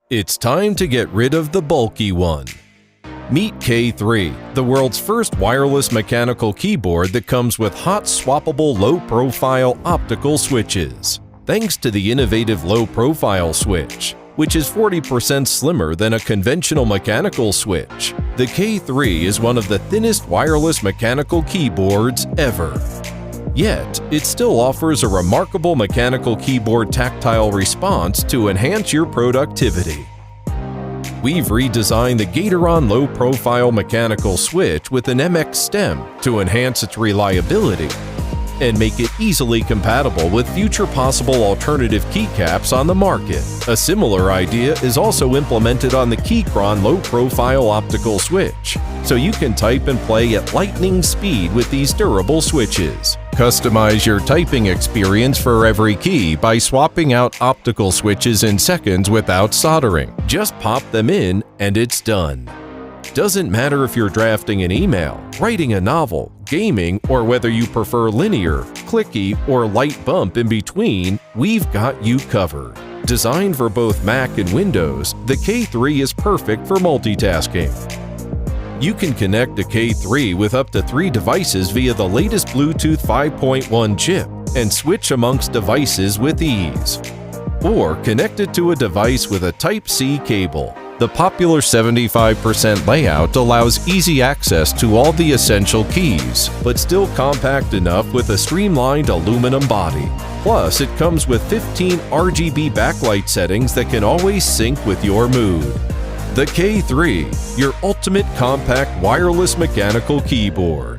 It's time to get rid of the bulky one. Meet K3, the world's first wireless mechanical keyboard that comes with hot-swappable low-profile optical switches. Thanks to the innovative low-profile switch, which is 40% slimmer than a conventional mechanical switch, the K3 is one of the thinnest wireless mechanical keyboards ever. Yet, it still offers a remarkable mechanical keyboard tactile response to enhance your productivity. We've redesigned the Keychron low-profile mechanical switch with an MX stem to enhance its reliability and make it easily compatible with future possible alternative keycaps on the market. A similar idea is also implemented on the Keychron low-profile optical switch, so you can type and play at lightning speed with these durable switches. Customize your typing experience for every key by swapping out optical switches in seconds without soldering. Just pop them in and it's done. Doesn't matter if you're drafting an email, writing a novel, gaming, or whether you prefer linear, clicky, or light bump in between, we've got you covered. Designed for both Mac and Windows, the K3 is perfect for multitasking. You can connect the K3 with up to 3 devices via the latest Bluetooth 5.1 chip and switch amongst devices with ease. Or connect it to a device with a Type-C cable. The popular 75% layout allows easy access to all the essential keys, but still compact enough with a streamlined aluminum body. Plus, it comes with 15 RGB backlight settings that can always sync with your mood. The K3, your ultimate compact wireless mechanical keyboard.